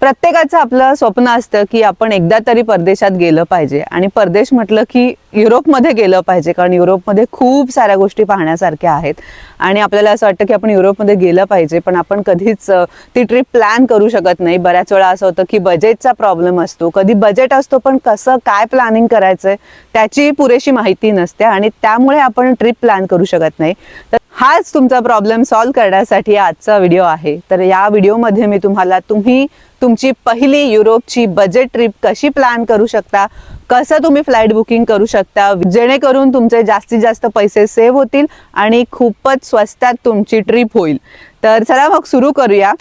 प्रत्येकाचं आपलं स्वप्न असतं की आपण एकदा तरी परदेशात गेलं पाहिजे आणि परदेश म्हटलं की युरोपमध्ये गेलं पाहिजे, कारण युरोपमध्ये खूप साऱ्या गोष्टी पाहण्यासारख्या आहेत आणि आपल्याला असं वाटतं की आपण युरोपमध्ये गेलं पाहिजे, पण आपण कधीच ती ट्रिप प्लॅन करू शकत नाही. बऱ्याच वेळा असं होतं की बजेटचा प्रॉब्लेम असतो, कधी बजेट असतो पण कसं काय प्लॅनिंग करायचंय त्याची पुरेशी माहिती नसते आणि त्यामुळे आपण ट्रिप प्लॅन करू शकत नाही. तर हाच तुमचा प्रॉब्लेम सॉल्व्ह करण्यासाठी आजचा व्हिडिओ आहे. तर या व्हिडिओमध्ये मी तुम्हाला तुमची पहिली युरोपची बजेट ट्रिप कशी प्लॅन करू शकता, कसं तुम्ही फ्लाईट बुकिंग करू शकता जेणेकरून तुमचे जास्तीत जास्त पैसे सेव्ह होतील आणि खूपच स्वस्तात तुमची ट्रिप होईल. तर चला मग सुरू करूया.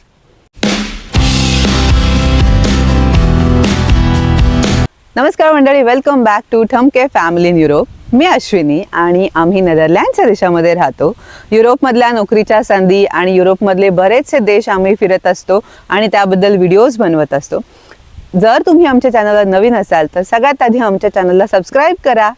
नमस्कार मंडळी, welcome back to Thamke family in Europe. मी अश्विनी आणि आम्ही नेदरलँडच्या देशामध्ये राहतो. युरोपमधल्या नोकरीच्या संधी आणि युरोपमधले बरेचसे देश आम्ही फिरत असतो आणि त्याबद्दल व्हिडिओज बनवत असतो. जर तुम्ही आमच्या चॅनलला नवीन असाल तर सगळ्यात आधी आमच्या चॅनलला सबस्क्राईब करा.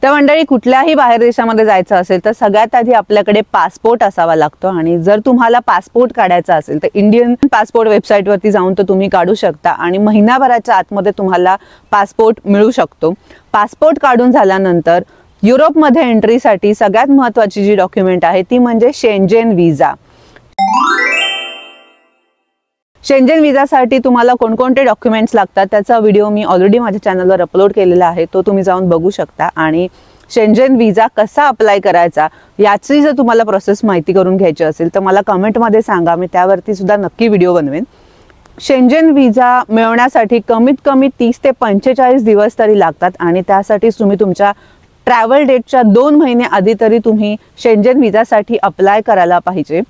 तर मंडळी, कुठल्याही बाहेर देशामध्ये जायचं असेल तर सगळ्यात आधी आपल्याकडे पासपोर्ट असावा लागतो आणि जर तुम्हाला पासपोर्ट काढायचा असेल तर इंडियन पासपोर्ट वेबसाईटवरती जाऊन तो तुम्ही काढू शकता आणि महिनाभराच्या आतमध्ये तुम्हाला पासपोर्ट मिळू शकतो. पासपोर्ट काढून झाल्यानंतर युरोपमध्ये एंट्रीसाठी सगळ्यात महत्त्वाची जी डॉक्युमेंट आहे ती म्हणजे शेंजेन व्हिसा. शेंजेन व्हिसासाठी तुम्हाला कोणकोणते डॉक्युमेंट्स लागतात त्याचा व्हिडिओ मी ऑलरेडी माझ्या चॅनलवर अपलोड केलेला आहे, तो तुम्ही जाऊन बघू शकता. आणि शेंजेन व्हिसा कसा अप्लाय करायचा याची जर तुम्हाला प्रोसेस माहिती करून घ्यायची असेल तर मला कमेंटमध्ये सांगा, मी त्यावरती सुद्धा नक्की व्हिडिओ बनवेन. शेंजेन व्हिसा मिळवण्यासाठी कमीत कमी 30 ते 45 दिवस तरी लागतात आणि त्यासाठीच तुम्ही तुमच्या ट्रॅव्हल डेटच्या 2 महिने आधी तरी तुम्ही शेंजेन व्हिसासाठी अप्लाय करायला पाहिजे.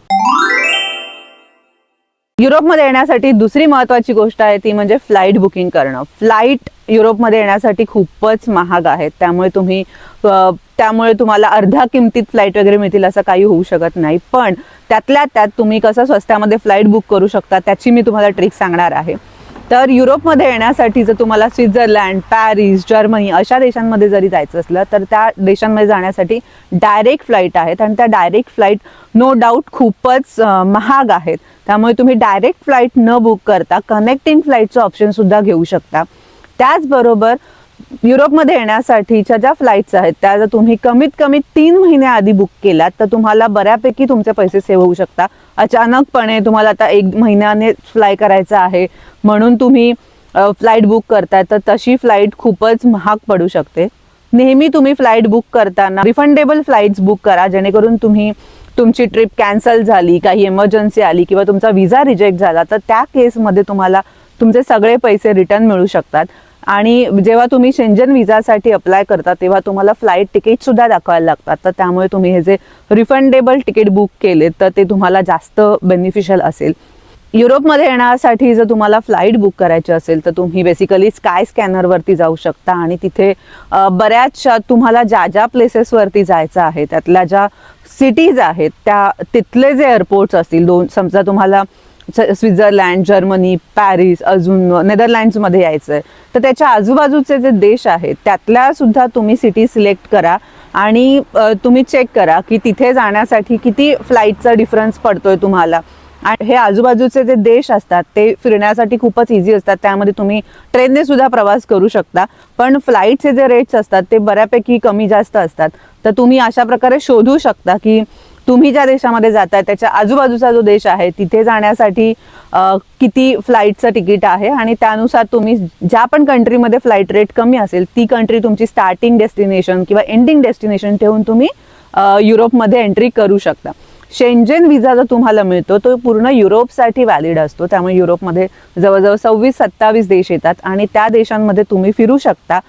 युरोपमध्ये येण्यासाठी दुसरी महत्त्वाची गोष्ट आहे ती म्हणजे फ्लाईट बुकिंग करणं. फ्लाईट युरोपमध्ये येण्यासाठी खूपच महाग आहेत, त्यामुळे तुम्हाला अर्ध्या किमतीत फ्लाईट वगैरे मिळतील असं काही होऊ शकत नाही. पण त्यातल्या त्यात तुम्ही कसं स्वस्तामध्ये फ्लाईट बुक करू शकता त्याची मी तुम्हाला ट्रिक सांगणार आहे. तर युरोपमध्ये येण्यासाठी जर तुम्हाला स्वित्झर्लंड, पॅरिस, जर्मनी अशा देशांमध्ये जरी जायचं असलं तर त्या देशांमध्ये जाण्यासाठी डायरेक्ट फ्लाईट आहेत आणि त्या डायरेक्ट फ्लाईट नो डाऊट खूपच महाग आहेत. त्यामुळे तुम्ही डायरेक्ट फ्लाईट न बुक करता कनेक्टिंग फ्लाईटचं ऑप्शन सुद्धा घेऊ शकता. त्याचबरोबर युरोपमध्ये येण्यासाठीच्या ज्या फ्लाईट्स आहेत त्या जर तुम्ही कमीत कमी 3 महिने आधी बुक केलात तर तुम्हाला बऱ्यापैकी तुमचे पैसे सेव्ह होऊ शकता. अचानकपणे तुम्हाला आता 1 महिन्याने फ्लाय करायचं आहे म्हणून तुम्ही फ्लाईट बुक करताय तर तशी फ्लाईट खूपच महाग पडू शकते. नेहमी तुम्ही फ्लाईट बुक करताना रिफंडेबल फ्लाईट्स बुक करा, जेणेकरून तुमची ट्रिप कॅन्सल झाली, काही इमर्जन्सी आली किंवा तुमचा व्हिसा रिजेक्ट झाला तर त्या केसमध्ये तुम्हाला तुमचे सगळे पैसे रिटर्न मिळू शकतात. आणि जेव्हा तुम्ही शेंजेन व्हिसासाठी अप्लाय करता तेव्हा तुम्हाला फ्लाईट तिकीट सुद्धा दाखवायला लागतात. तर त्यामुळे तुम्ही हे जे रिफंडेबल तिकीट बुक केले तर ते तुम्हाला जास्त बेनिफिशियल असेल. युरोपमध्ये येण्यासाठी जर तुम्हाला फ्लाईट बुक करायची असेल तर तुम्ही बेसिकली स्काय स्कॅनरवरती जाऊ शकता आणि तिथे बऱ्याचशा तुम्हाला ज्या प्लेसेसवरती जायचं आहे त्यातल्या ज्या सिटीज आहेत तिथले जे एअरपोर्ट्स असतील, समजा तुम्हाला स्वित्झर्लंड, जर्मनी, पॅरिस, अजून नेदरलँड्समध्ये यायचं आहे तर त्याच्या आजूबाजूचे जे देश आहेत त्यातल्या सुद्धा तुम्ही सिटी सिलेक्ट करा आणि तुम्ही चेक करा की तिथे जाण्यासाठी किती फ्लाईटचा डिफरन्स पडतोय तुम्हाला. आणि हे आजूबाजूचे जे देश असतात ते फिरण्यासाठी खूपच इझी असतात, त्यामध्ये तुम्ही ट्रेनने सुद्धा प्रवास करू शकता. पण फ्लाईटचे जे रेट्स असतात ते बऱ्यापैकी कमी जास्त असतात. तर तुम्ही अशा प्रकारे शोधू शकता की तुम्ही ज्या देशामध्ये जाताय त्याच्या आजूबाजूचा जो देश आहे तिथे जाण्यासाठी किती फ्लाईटचं तिकीट आहे आणि त्यानुसार तुम्ही ज्या पण कंट्रीमध्ये फ्लाईट रेट कमी असेल ती कंट्री तुमची स्टार्टिंग डेस्टिनेशन किंवा एंडिंग डेस्टिनेशन ठेवून तुम्ही युरोपमध्ये एंट्री करू शकता. शेंजेन व्हिसा जो तुम्हाला मिळतो तो पूर्ण युरोपसाठी व्हॅलिड असतो, त्यामुळे युरोपमध्ये जवळजवळ 26-27 देश येतात आणि त्या देशांमध्ये तुम्ही फिरू शकता.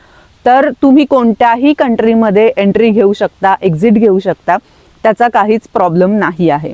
तर तुम्ही कोणत्याही कंट्रीमध्ये एंट्री घेऊ शकता, एक्झिट घेऊ शकता, त्याचा काहीच प्रॉब्लेम नाही आहे.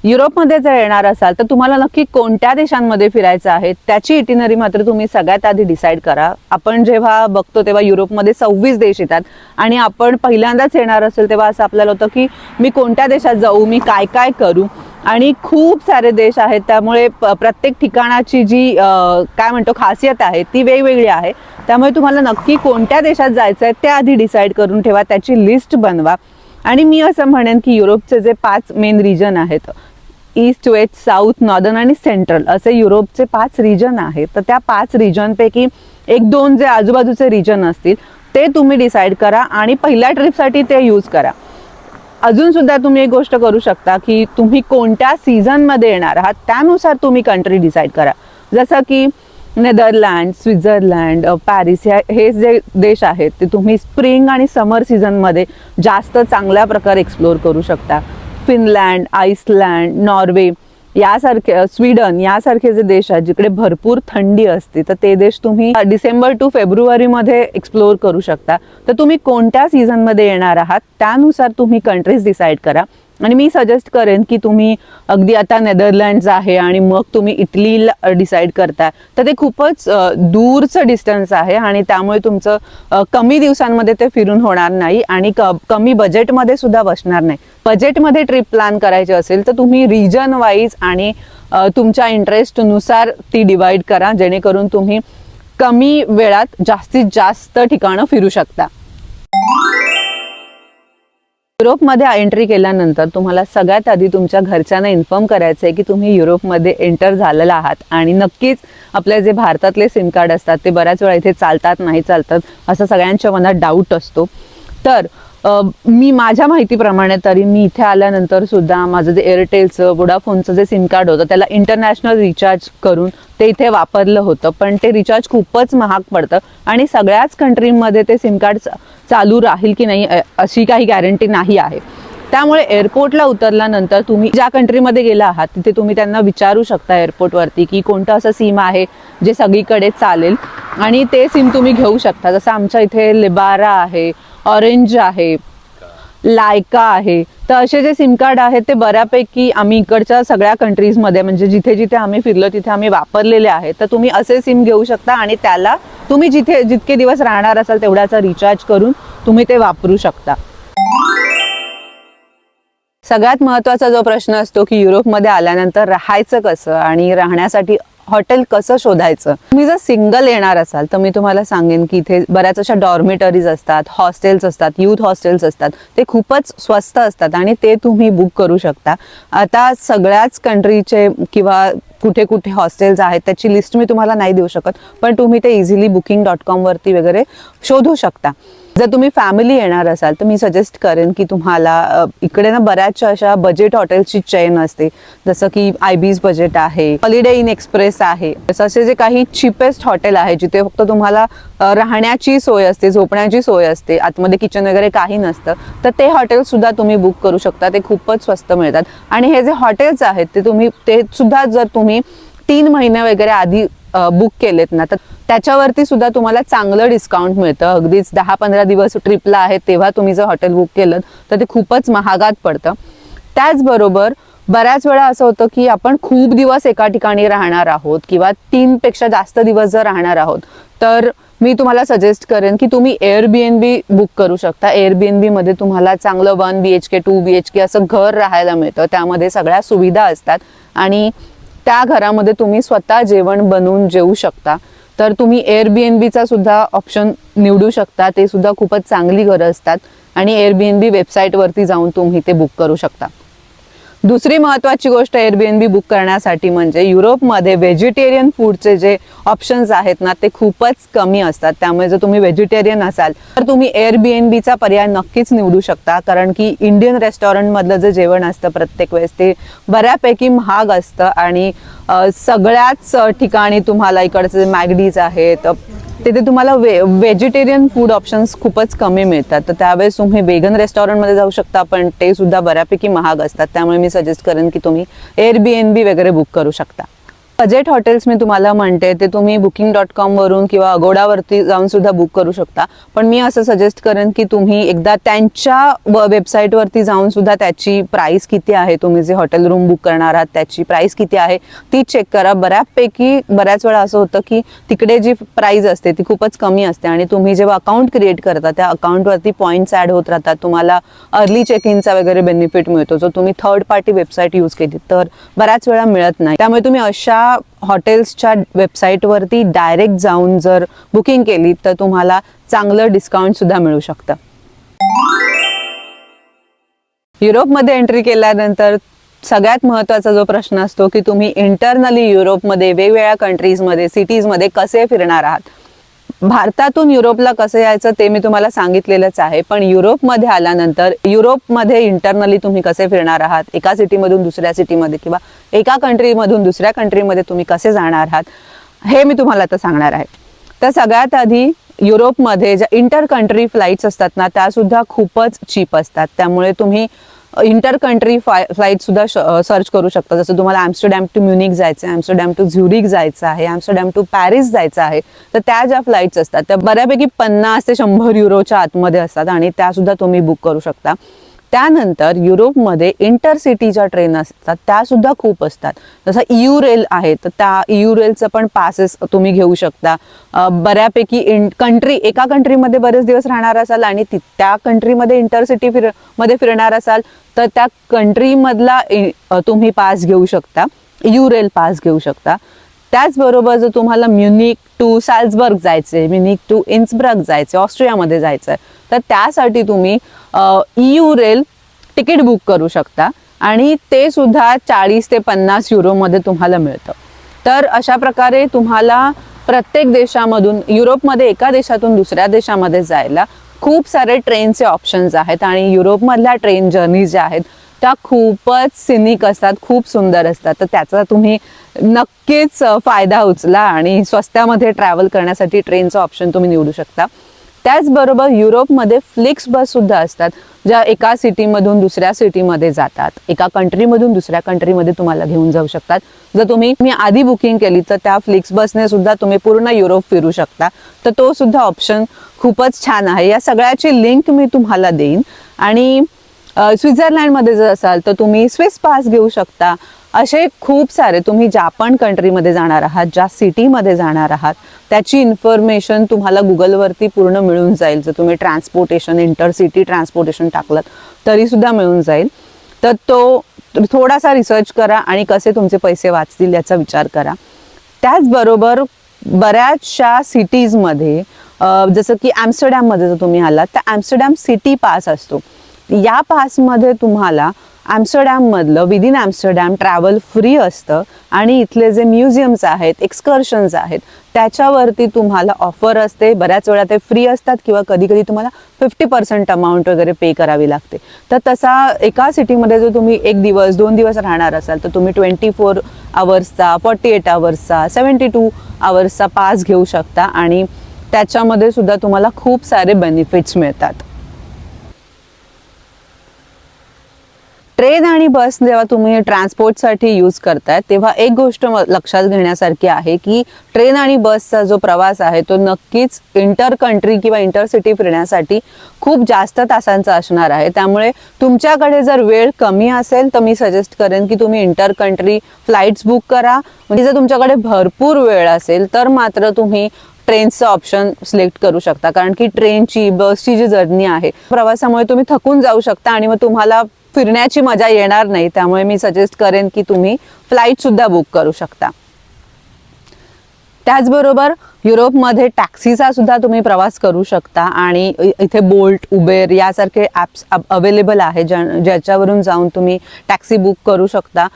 युरोपमध्ये जर येणार असाल तर तुम्हाला नक्की कोणत्या देशांमध्ये फिरायचं आहे त्याची इटिनरी मात्र तुम्ही सगळ्यात आधी डिसाईड करा. आपण जेव्हा बघतो तेव्हा युरोपमध्ये 26 देश येतात आणि आपण पहिल्यांदाच येणार असेल तेव्हा असं आपल्याला होतं की मी कोणत्या देशात जाऊ, मी काय काय करू, आणि खूप सारे देश आहेत त्यामुळे प्रत्येक ठिकाणाची जी काय म्हणतो खासियत आहे ती वेगवेगळी आहे. त्यामुळे तुम्हाला नक्की कोणत्या देशात जायचं आहे ते आधी डिसाईड करून ठेवा, त्याची लिस्ट बनवा आणि मी असं म्हणेन की युरोपचे जे 5 मेन रिजन आहेत, ईस्ट, वेस्ट, साऊथ, नॉर्दर्न आणि सेंट्रल, असे युरोपचे 5 रिजन आहेत. तर त्या 5 रिजनपैकी 1-2 जे आजूबाजूचे रिजन असतील ते तुम्ही डिसाईड करा आणि पहिल्या ट्रिपसाठी ते यूज करा. अजून सुद्धा तुम्ही एक गोष्ट करू शकता की तुम्ही कोणत्या सीझनमध्ये येणार आहात त्यानुसार तुम्ही कंट्री डिसाईड करा. जसं की नेदरलँड, स्वित्झर्लंड, पॅरिस हे जे देश आहेत ते तुम्ही स्प्रिंग आणि समर सीझनमध्ये जास्त चांगल्या प्रकारे एक्सप्लोर करू शकता. फिनलँड, आइसलँड, नॉर्वे यासारखे, स्वीडन यासारखे जे देश आहेत जिकडे भरपूर थंडी असते, तर ते देश तुम्ही डिसेंबर टू फेब्रुवारीमध्ये एक्सप्लोर करू शकता. तर तुम्ही कोणत्या सीझनमध्ये येणार आहात त्यानुसार तुम्ही कंट्रीज डिसाईड करा. आणि मी सजेस्ट करेन की तुम्ही अगदी आता नेदरलँड्स आहे आणि मग तुम्ही इटलीला डिसाईड करताय, तर ते खूपच दूरचं डिस्टन्स आहे आणि त्यामुळे तुमचं कमी दिवसांमध्ये ते फिरून होणार नाही आणि कमी बजेटमध्ये सुद्धा बसणार नाही. बजेटमध्ये ट्रिप प्लॅन करायची असेल तर तुम्ही रिजन वाईज आणि तुमच्या इंटरेस्टनुसार ती डिवाइड करा, जेणेकरून तुम्ही कमी वेळात जास्तीत जास्त ठिकाणं फिरू शकता. युरोपमध्ये एंट्री केल्यानंतर तुम्हाला सगळ्यात आधी तुमच्या घरच्यांना इन्फॉर्म करायचं आहे की तुम्ही युरोपमध्ये एंटर झालेला आहात. आणि नक्कीच आपले जे भारतातले सिम कार्ड असतात ते बऱ्याच वेळा इथे चालतात नाही चालतात असं सगळ्यांच्या मनात डाऊट असतो. तर मी माझ्या माहितीप्रमाणे तरी मी इथे आल्यानंतर सुद्धा माझं जे एअरटेलचं, वोडाफोनचं जे सिम कार्ड होतं त्याला इंटरनॅशनल रिचार्ज करून ते इथे वापरलं होतं, पण ते रिचार्ज खूपच महाग पडतं आणि सगळ्याच कंट्रीमध्ये ते सिम कार्ड चालू राहील की नाही अशी काही गॅरंटी नाही आहे. त्यामुळे एअरपोर्टला उतरल्यानंतर तुम्ही ज्या कंट्रीमध्ये गेला आहात तिथे तुम्ही त्यांना विचारू शकता एअरपोर्टवरती की कोणतं असं सिम आहे जे सगळीकडे चालेल आणि ते सिम तुम्ही घेऊ शकता. जसं आमच्या इथे लिबारा आहे, ऑरेंज आहे, लायका आहे, तर असे जे सिम कार्ड आहेत ते बऱ्यापैकी आम्ही इकडच्या सगळ्या कंट्रीजमध्ये म्हणजे जिथे जिथे आम्ही फिरलो तिथे आम्ही वापरलेले आहेत. तर तुम्ही असे सिम घेऊ शकता आणि त्याला तुम्ही जितके दिवस राहणार असाल तेवढ्याचा रिचार्ज करून तुम्ही ते वापरू शकता. सगळ्यात महत्त्वाचा जो प्रश्न असतो की युरोपमध्ये आल्यानंतर राहायचं कसं आणि राहण्यासाठी हॉटेल कसं शोधायचं. तुम्ही जर सिंगल येणार असाल तर मी तुम्हाला सांगेन की इथे बऱ्याच अशा डॉर्मेटरीज असतात, हॉस्टेल्स असतात, यूथ हॉस्टेल्स असतात, ते खूपच स्वस्त असतात आणि ते तुम्ही बुक करू शकता. आता सगळ्याच कंट्रीचे किंवा कुठे कुठे हॉस्टेल्स आहेत त्याची लिस्ट मी तुम्हाला नाही देऊ शकत, पण तुम्ही ते इझिली booking.com वरती वगैरे शोधू शकता. जर तुम्ही फॅमिली येणार असाल तर मी सजेस्ट करेन की तुम्हाला इकडे ना बऱ्याचशा अशा बजेट हॉटेल्सची चेन असते, जसं की IB's बजेट आहे, हॉलिडे इन एक्सप्रेस आहे, असे जे काही चीपेस्ट हॉटेल आहे जिथे फक्त तुम्हाला राहण्याची सोय असते, झोपण्याची सोय असते, आतमध्ये किचन वगैरे काही नसतं, तर ते हॉटेल सुद्धा तुम्ही बुक करू शकता. ते खूपच स्वस्त मिळतात. आणि हे जे हॉटेल्स आहेत ते सुद्धा जर तुम्ही 3 महिने वगैरे आधी बुक केलेत ना तर त्याच्यावरती सुद्धा तुम्हाला चांगलं डिस्काउंट मिळतं. अगदीच 10-15 दिवस ट्रिपला आहेत तेव्हा तुम्ही जर हॉटेल बुक केलं तर ते खूपच महागात पडतं. त्याचबरोबर बऱ्याच वेळा असं होतं की आपण खूप दिवस एका ठिकाणी राहणार आहोत किंवा 3 पेक्षा जास्त दिवस जर राहणार आहोत तर मी तुम्हाला सजेस्ट करेन की तुम्ही Airbnb बुक करू शकता. Airbnb मध्ये तुम्हाला चांगलं 1 BHK 2 BHK असं घर राहायला मिळतं. त्यामध्ये सगळ्या सुविधा असतात आणि त्या घरामध्ये तुम्ही स्वतः जेवण बनवून जेवू शकता. तर तुम्ही Airbnbचा सुद्धा ऑप्शन निवडू शकता. ते सुद्धा खूपच चांगली घरं असतात आणि Airbnb वेबसाईटवरती जाऊन तुम्ही ते बुक करू शकता. दुसरी महत्त्वाची गोष्ट Airbnb बुक करण्यासाठी म्हणजे युरोपमध्ये व्हेजिटेरियन फूडचे जे ऑप्शन्स आहेत ना ते खूपच कमी असतात. त्यामुळे जर तुम्ही व्हेजिटेरियन असाल तर तुम्ही Airbnbचा पर्याय नक्कीच निवडू शकता, कारण की इंडियन रेस्टॉरंटमधलं जे जेवण असतं प्रत्येक वेळेस ते बऱ्यापैकी महाग असतं आणि सगळ्याच ठिकाणी तुम्हाला इकडचे जे मॅगडीज आहेत तिथे तुम्हाला व्हेजिटेरियन फूड ऑप्शन्स खूपच कमी मिळतात. तर त्यावेळेस तुम्ही वेगन रेस्टॉरंटमध्ये जाऊ शकता, पण ते सुद्धा बऱ्यापैकी महाग असतात. त्यामुळे मी सजेस्ट करेन की तुम्ही Airbnb वगैरे बुक करू शकता. बजेट हॉटेल्स मी तुम्हाला म्हणते ते तुम्ही booking.com वरून किंवा अगोडावरती जाऊन सुद्धा बुक करू शकता. पण मी असं सजेस्ट करेन की तुम्ही एकदा त्यांच्या वेबसाईटवरती जाऊन सुद्धा त्याची प्राइस किती आहे, तुम्ही जे हॉटेल रूम बुक करणार आहात त्याची प्राइस किती आहे ती चेक करा. बऱ्याच वेळा असं होतं की तिकडे जी प्राइस असते ती खूपच कमी असते आणि तुम्ही जेव्हा अकाउंट क्रिएट करता त्या अकाउंटवरती पॉईंट्स ॲड होत राहतात. तुम्हाला अर्ली चेक इनचा वगैरे बेनिफिट मिळतो जो तुम्ही थर्ड पार्टी वेबसाईट यूज केली तर बऱ्याच वेळा मिळत नाही. त्यामुळे तुम्ही अशा हॉटेल्सच्या वेबसाईटवरती डायरेक्ट जाऊन जर बुकिंग केली तर तुम्हाला चांगलं डिस्काउंट सुद्धा मिळू शकतं. युरोपमध्ये एंट्री केल्यानंतर सगळ्यात महत्त्वाचा जो प्रश्न असतो की तुम्ही इंटरनली युरोपमध्ये वेगवेगळ्या कंट्रीजमध्ये सिटीजमध्ये कसे फिरणार आहात. भारतातून युरोपला कसं यायचं ते मी तुम्हाला सांगितलेलंच आहे, पण युरोपमध्ये आल्यानंतर युरोपमध्ये इंटरनली तुम्ही कसे फिरणार आहात, एका सिटीमधून दुसऱ्या सिटीमध्ये किंवा एका कंट्रीमधून दुसऱ्या कंट्रीमध्ये तुम्ही कसे जाणार आहात हे मी तुम्हाला आता सांगणार आहे. तर सगळ्यात आधी युरोपमध्ये ज्या इंटर कंट्री फ्लाईट्स असतात ना त्या सुद्धा खूपच चीप असतात, त्यामुळे तुम्ही इंटर कंट्री फ्लाईट सुद्धा सर्च करू शकता. जसं तुम्हाला ॲम्स्टरडॅम टू म्युनिक जायचं आहे, ॲम्स्टरडॅम टू झ्युरिक जायचं आहे, ॲम्स्टरडॅम टू पॅरिस जायचं आहे, तर त्या ज्या फ्लाईट्स असतात त्या बऱ्यापैकी 50 ते 100 युरोच्या आतमध्ये असतात आणि त्या सुद्धा तुम्ही बुक करू शकता. त्यानंतर युरोपमध्ये इंटरसिटी ज्या ट्रेन असतात त्या सुद्धा खूप असतात. जसं EU रेल आहे तर त्या EU रेलचं पण पासेस तुम्ही घेऊ शकता. बऱ्यापैकी एका कंट्रीमध्ये बरेच दिवस राहणार असाल आणि त्या कंट्रीमध्ये इंटरसिटी मध्ये फिरणार असाल तर त्या कंट्रीमधला तुम्ही पास घेऊ शकता, EU रेल पास घेऊ शकता. त्याचबरोबर जर तुम्हाला म्युनिक टू सॅल्झबर्ग जायचे, म्युनिक टू इन्सब्रग जायचे, ऑस्ट्रियामध्ये जायचं आहे, तर त्यासाठी तुम्ही EU रेल तिकीट बुक करू शकता आणि ते सुद्धा 40 ते 50 युरोमध्ये तुम्हाला मिळतं. तर अशा प्रकारे तुम्हाला प्रत्येक देशामधून युरोपमध्ये एका देशातून दुसऱ्या देशामध्ये जायला खूप सारे ट्रेनचे ऑप्शन्स आहेत आणि युरोपमधल्या ट्रेन जर्नी ज्या आहेत त्या खूपच सिनिक असतात, खूप सुंदर असतात. तर त्याचा तुम्ही नक्कीच फायदा उचला आणि स्वस्तामध्ये ट्रॅव्हल करण्यासाठी ट्रेनचं ऑप्शन तुम्ही निवडू शकता. त्याचबरोबर युरोपमध्ये फ्लिक्स बस सुद्धा असतात ज्या एका सिटीमधून दुसऱ्या सिटीमध्ये जातात, एका कंट्रीमधून दुसऱ्या कंट्रीमध्ये तुम्हाला घेऊन जाऊ शकतात. जर तुम्ही आधी बुकिंग केली तर त्या फ्लिक्स बसने सुद्धा तुम्ही पूर्ण युरोप फिरू शकता. तर तो सुद्धा ऑप्शन खूपच छान आहे. या सगळ्याची लिंक मी तुम्हाला देईन. आणि स्वित्झर्लंडमध्ये जर असाल तर तुम्ही स्विस पास घेऊ शकता. असे खूप सारे, तुम्ही जापान कंट्रीमध्ये जाणार आहात, ज्या सिटीमध्ये जाणार आहात त्याची इन्फॉर्मेशन तुम्हाला गुगलवरती पूर्ण मिळून जाईल. जर तुम्ही ट्रान्सपोर्टेशन, इंटरसिटी ट्रान्सपोर्टेशन टाकलं तरी सुद्धा मिळून जाईल. तर तो थोडासा रिसर्च करा आणि कसे तुमचे पैसे वाचतील याचा विचार करा. त्याचबरोबर बऱ्याचशा सिटीजमध्ये जसं की ॲम्स्टरडॅममध्ये जर तुम्ही आलात तर ॲम्स्टरडॅम सिटी पास असतो. या पासमध्ये तुम्हाला ॲम्स्टरडॅममधलं विदिन ॲम्स्टरडॅम ट्रॅव्हल फ्री असतं आणि इथले जे म्युझियम्स आहेत, एक्सकर्शन्स आहेत त्याच्यावरती तुम्हाला ऑफर असते. बऱ्याच वेळा ते फ्री असतात किंवा कधी कधी तुम्हाला 50% अमाऊंट वगैरे पे करावी लागते. तर तसा एका सिटीमध्ये जर तुम्ही 1 दिवस 2 दिवस राहणार असाल तर तुम्ही 24 आवर्सचा, 48 आवर्सचा, 72 आवर्सचा पास घेऊ शकता आणि त्याच्यामध्ये सुद्धा तुम्हाला खूप सारे बेनिफिट्स मिळतात. ट्रेन आणि बस जेव्हा तुम्ही ट्रान्सपोर्टसाठी यूज करताय तेव्हा एक गोष्ट लक्षात घेण्यासारखी आहे की ट्रेन आणि बसचा जो प्रवास आहे तो नक्कीच इंटर कंट्री किंवा इंटर सिटी फिरण्यासाठी खूप जास्त तासांचा असणार आहे. त्यामुळे तुमच्याकडे जर वेळ कमी असेल तर मी सजेस्ट करेन की तुम्ही इंटर कंट्री फ्लाईट्स बुक करा. म्हणजे जर तुमच्याकडे भरपूर वेळ असेल तर मात्र तुम्ही ट्रेनचं ऑप्शन सिलेक्ट करू शकता, कारण की ट्रेनची, बसची जी जर्नी आहे प्रवासामुळे तुम्ही थकून जाऊ शकता आणि मग तुम्हाला फिरण्याची मजा येणार नाही. त्यामुळे मी सजेस्ट करेन की तुम्ही फ्लाईट सुद्धा बुक करू शकता. त्याचबरोबर युरोपमध्ये टॅक्सीचा सुद्धा तुम्ही प्रवास करू शकता आणि इथे बोल्ट, उबेर यासारखे ॲप्स अवेलेबल आहे ज्याच्यावरून जाऊन तुम्ही टॅक्सी बुक करू शकता.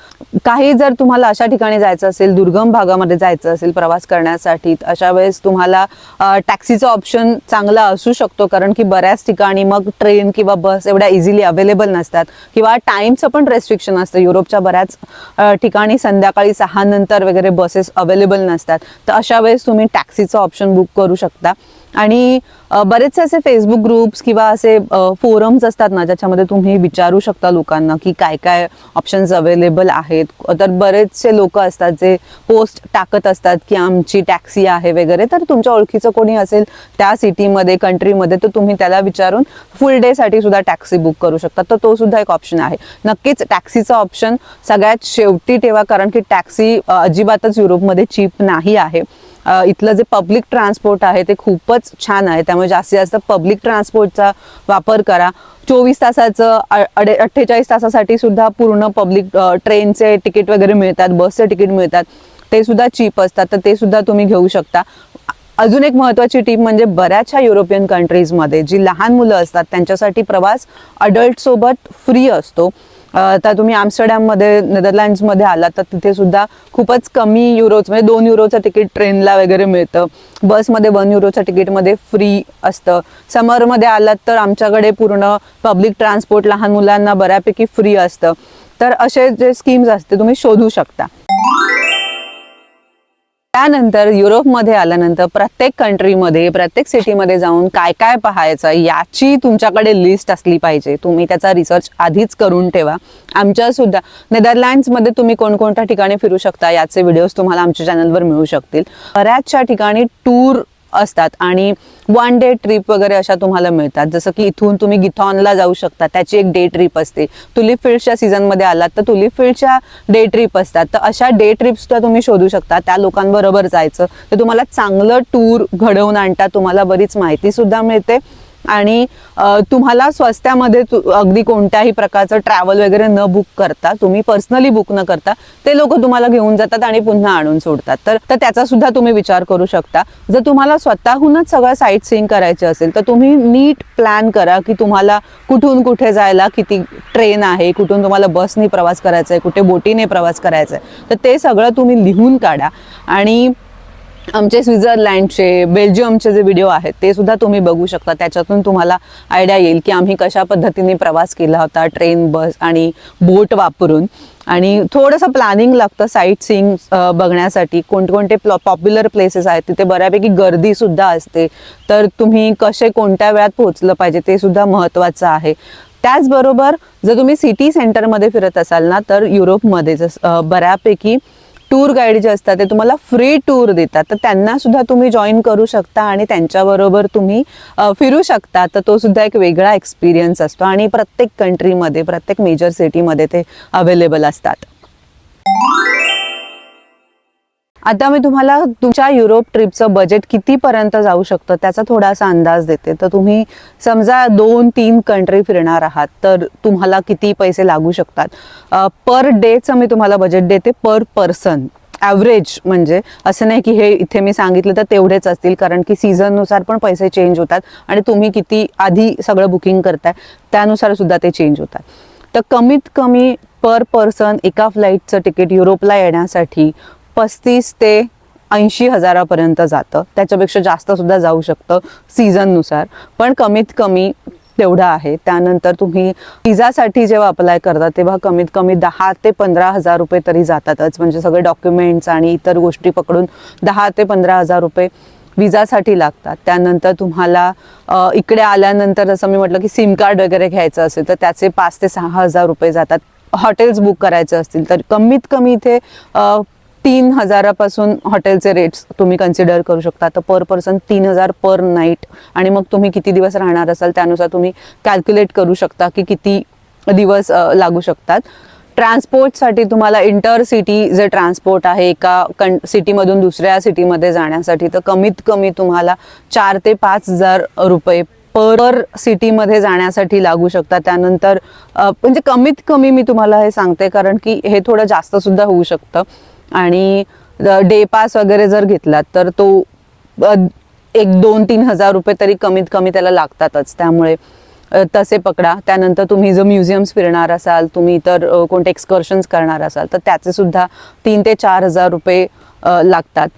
काही जर तुम्हाला अशा ठिकाणी जायचं असेल, दुर्गम भागामध्ये जायचं असेल प्रवास करण्यासाठी, अशा वेळेस तुम्हाला टॅक्सीचं ऑप्शन चांगला असू शकतो, कारण की बऱ्याच ठिकाणी मग ट्रेन किंवा बस एवढ्या इझिली अवेलेबल नसतात किंवा टाईमचं पण रेस्ट्रिक्शन असतं. युरोपच्या बऱ्याच ठिकाणी संध्याकाळी 6 नंतर वगैरे बसेस अवेलेबल नसतात. तर अशा वेळेस तुम्ही टॅक्सीचं ऑप्शन बुक करू शकता. आणि बरेचसे असे फेसबुक ग्रुप्स किंवा असे फोरम्स असतात ना ज्याच्यामध्ये तुम्ही विचारू शकता लोकांना की काय काय ऑप्शन्स अवेलेबल आहेत. तर बरेचसे लोक असतात जे पोस्ट टाकत असतात की आमची टॅक्सी आहे वगैरे. तर तुमच्या ओळखीचं कोणी असेल त्या सिटीमध्ये, कंट्रीमध्ये, तर तुम्ही त्याला विचारून फुल डे साठी सुद्धा टॅक्सी बुक करू शकता. तर तो सुद्धा एक ऑप्शन आहे. नक्कीच टॅक्सीचा ऑप्शन सगळ्यात शेवटी ठेवा, कारण की टॅक्सी अजिबातच युरोपमध्ये चीप नाही आहे. इथलं जे पब्लिक ट्रान्सपोर्ट आहे ते खूपच छान आहे, त्यामुळे जास्तीत जास्त पब्लिक ट्रान्सपोर्टचा वापर करा. 24 तासाचं 48 तासासाठी सुद्धा पूर्ण पब्लिक ट्रेनचे तिकीट वगैरे मिळतात, बसचे तिकीट मिळतात, ते सुद्धा चीप असतात. तर ते सुद्धा तुम्ही घेऊ शकता. अजून एक महत्त्वाची टीप म्हणजे बऱ्याचशा युरोपियन कंट्रीजमध्ये जी लहान मुलं असतात त्यांच्यासाठी प्रवास अडल्ट सोबत फ्री असतो. आता तुम्ही आम्स्टरडॅममध्ये नेदरलँड्समध्ये आलात तर तिथे सुद्धा खूपच कमी युरोज म्हणजे 2 युरोचं तिकीट ट्रेनला वगैरे मिळतं. बसमध्ये 1 युरोच्या तिकीटमध्ये फ्री असतं. समरमध्ये आलात तर आमच्याकडे पूर्ण पब्लिक ट्रान्सपोर्ट लहान मुलांना बऱ्यापैकी फ्री असतं. तर असे जे स्कीम्स असते तुम्ही शोधू शकता. त्यानंतर युरोपमध्ये आल्यानंतर प्रत्येक कंट्रीमध्ये प्रत्येक सिटीमध्ये जाऊन काय काय पाहायचं याची तुमच्याकडे लिस्ट असली पाहिजे. तुम्ही त्याचा रिसर्च आधीच करून ठेवा. आमच्या सुद्धा नेदरलँड्समध्ये तुम्ही कोणकोणत्या ठिकाणी फिरू शकता याचे व्हिडिओज तुम्हाला आमच्या चॅनलवर मिळू शकतील. बऱ्याचशा ठिकाणी टूर असतात आणि 1 डे ट्रिप वगैरे अशा तुम्हाला मिळतात. जसं की इथून तुम्ही गिथॉनला जाऊ शकता, त्याची एक डे ट्रिप असते. टुलिप फील्डच्या सीझनमध्ये आलात तर टुलिप फील्डच्या डे ट्रिप असतात. तर अशा डे ट्रिप सुद्धा तुम्ही शोधू शकता. त्या लोकांबरोबर जायचं तर तुम्हाला चांगलं टूर घडवून आणतात. तुम्हाला बरीच माहिती सुद्धा मिळते आणि तुम्हाला स्वस्त्यामध्ये अगदी कोणत्याही प्रकारचं ट्रॅव्हल वगैरे न बुक करता, तुम्ही पर्सनली बुक न करता ते लोक तुम्हाला घेऊन जातात आणि पुन्हा आणून सोडतात. तर त्याचा सुद्धा तुम्ही विचार करू शकता. जर तुम्हाला स्वतःहूनच सगळं साईट सीइंग करायचे असेल तर तुम्ही नीट प्लॅन करा की तुम्हाला कुठून कुठे जायला किती ट्रेन आहे, कुठून तुम्हाला बसने प्रवास करायचा आहे, कुठे बोटीने प्रवास करायचा आहे. तर ते सगळं तुम्ही लिहून काढा आणि आमचे स्वित्झर्लंडचे बेल्जियमचे जे व्हिडिओ आहेत ते सुद्धा तुम्ही बघू शकता. त्याच्यातून तुम्हाला आयडिया येईल की आम्ही कशा पद्धतीने प्रवास केला होता ट्रेन, बस आणि बोट वापरून. आणि थोडंसं प्लॅनिंग लागतं साईट सीइंग बघण्यासाठी. कोणकोणते पॉप्युलर प्लेसेस आहेत तिथे बऱ्यापैकी गर्दी सुद्धा असते. तर तुम्ही कसे कोणत्या वेळात पोहोचलं पाहिजे ते सुद्धा महत्त्वाचं आहे. त्याचबरोबर जर तुम्ही सिटी सेंटरमध्ये फिरत असाल ना तर युरोपमध्ये बऱ्यापैकी टूर गाईड जे असतात ते तुम्हाला फ्री टूर देतात. तर त्यांना सुद्धा तुम्ही जॉईन करू शकता आणि त्यांच्याबरोबर तुम्ही फिरू शकता. तर तो सुद्धा एक वेगळा एक्सपिरियन्स असतो आणि प्रत्येक कंट्रीमध्ये प्रत्येक मेजर सिटीमध्ये ते अवेलेबल असतात. आता मी तुम्हाला तुमच्या युरोप ट्रिपचं बजेट कितीपर्यंत जाऊ शकतं त्याचा थोडासा अंदाज देते. तर तुम्ही समजा 2-3 कंट्री फिरणार आहात तर तुम्हाला किती पैसे लागू शकतात. पर डेचं मी तुम्हाला बजेट देते, पर पर्सन ॲव्हरेज. म्हणजे असं नाही की हे इथे मी सांगितलं तर तेवढेच असतील, कारण की सीझननुसार पण पैसे चेंज होतात आणि तुम्ही किती आधी सगळं बुकिंग करताय त्यानुसार सुद्धा ते चेंज होतात. तर कमीत कमी पर पर्सन एका फ्लाईटचं तिकीट युरोपला येण्यासाठी 35 ते 80 हजारापर्यंत जातं. त्याच्यापेक्षा जास्त सुद्धा जाऊ शकतं सीझननुसार, पण कमीत कमी तेवढं आहे. त्यानंतर तुम्ही विजासाठी जेव्हा अप्लाय करता तेव्हा कमीत कमी 10 ते 15 हजार रुपये तरी जातातच. म्हणजे सगळे डॉक्युमेंट्स आणि इतर गोष्टी पकडून 10 ते 15 हजार रुपये विजासाठी लागतात. त्यानंतर तुम्हाला इकडे आल्यानंतर जसं मी म्हटलं की सिम कार्ड वगैरे घ्यायचं असेल तर त्याचे 5 ते 6 हजार रुपये जातात. हॉटेल्स बुक करायचे असतील तर कमीत कमी इथे 3 हजारापासून हॉटेलचे रेट्स तुम्ही कन्सिडर करू शकता. तर पर पर्सन 3,000 पर नाईट. आणि मग तुम्ही किती दिवस राहणार असाल त्यानुसार तुम्ही कॅल्क्युलेट करू शकता की किती दिवस लागू शकतात. ट्रान्सपोर्टसाठी तुम्हाला इंटर सिटी जे ट्रान्सपोर्ट आहे एका सिटीमधून दुसऱ्या सिटीमध्ये जाण्यासाठी तर कमीत कमी तुम्हाला 4 ते 5 हजार रुपये पर सिटीमध्ये जाण्यासाठी लागू शकतात. त्यानंतर म्हणजे कमीत कमी मी तुम्हाला हे सांगते कारण की हे थोडं जास्त सुद्धा होऊ शकतं. आणि डे पास वगैरे जर घेतलात तर तो 1-2-3 हजार रुपये तरी कमीत कमी त्याला लागतातच. त्यामुळे तसे पकडा. त्यानंतर तुम्ही जो म्युझियम्स फिरणार असाल, तुम्ही इतर कोणते एक्सकर्शन्स करणार असाल तर त्याचे सुद्धा 3 ते 4 हजार रुपये लागतात.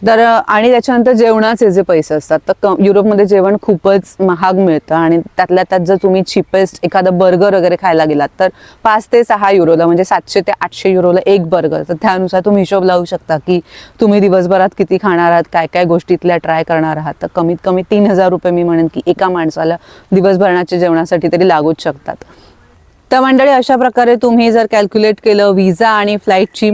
तर आणि त्याच्यानंतर जेवणाचे जे पैसे असतात तर युरोपमध्ये जेवण खूपच महाग मिळतं आणि त्यातल्या त्यात जर तुम्ही चिपेस्ट एखादा बर्गर वगैरे खायला गेलात तर 5 ते 6 युरोला म्हणजे 700 ते 800 युरोला एक बर्गर. तर त्यानुसार तुम्ही हिशोब लावू शकता की तुम्ही दिवसभरात किती खाणार आहात, काय काय गोष्टीतल्या ट्राय करणार आहात. तर कमीत कमी 3,000 रुपये मी म्हणेन की एका माणसाला दिवसभराच्या जेवणासाठी तरी लागूच शकतात. तर मंडळी अशा प्रकारे तुम्ही जर कॅल्क्युलेट केलं विजा आणि फ्लाईटची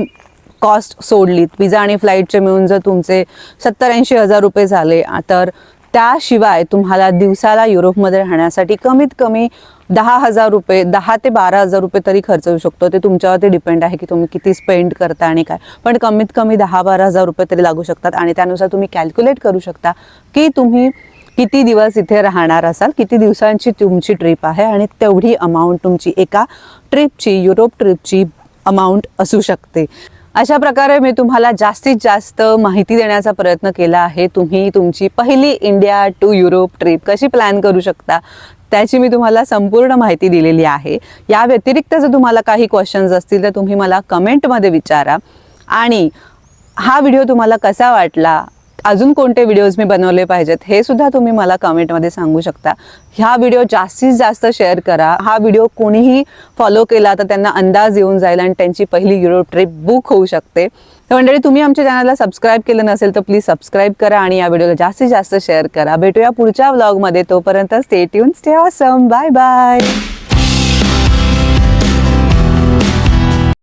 कॉस्ट सोडलीत, विजा आणि फ्लाईटचे मिळून जर तुमचे 70-80 हजार रुपये झाले तर त्याशिवाय तुम्हाला दिवसाला युरोपमध्ये राहण्यासाठी कमीत कमी 10,000 रुपये 10 ते 12,000 रुपये तरी खर्च होऊ शकतो. ते तुमच्यावरती डिपेंड आहे की तुम्ही किती स्पेंड करता आणि काय. पण कमीत कमी 10-12 हजार रुपये तरी लागू शकतात आणि त्यानुसार तुम्ही कॅल्क्युलेट करू शकता की तुम्ही किती दिवस इथे राहणार असाल, किती दिवसांची तुमची ट्रिप आहे आणि तेवढी अमाऊंट तुमची एका ट्रिपची युरोप ट्रिपची अमाऊंट असू शकते. अशा प्रकारे मी तुम्हाला जास्तीत जास्त माहिती देण्याचा प्रयत्न केला आहे. तुम्ही तुमची पहिली इंडिया टू युरोप ट्रिप कशी प्लॅन करू शकता त्याची मी तुम्हाला संपूर्ण माहिती दिलेली आहे. या व्यतिरिक्त जर तुम्हाला काही क्वेश्चन्स असतील तर तुम्ही मला कमेंटमध्ये विचारा. आणि हा व्हिडिओ तुम्हाला कसा वाटला, अजून कोणते व्हिडिओज मी बनवले पाहिजेत हे सुद्धा तुम्ही मला कमेंटमध्ये सांगू शकता. हा व्हिडिओ जास्तीत जास्त शेअर करा. हा व्हिडिओ कोणीही फॉलो केला तर त्यांना अंदाज येऊन जाईल आणि त्यांची पहिली युरोप ट्रिप बुक होऊ शकते. तर मंडळी, तुम्ही आमच्या चॅनलला सबस्क्राईब केलं नसेल तर प्लीज सबस्क्राईब करा आणि या व्हिडिओला जास्तीत जास्त शेअर करा. भेटूया पुढच्या व्लॉगमध्ये. तोपर्यंत stay tuned, stay awesome. Bye bye.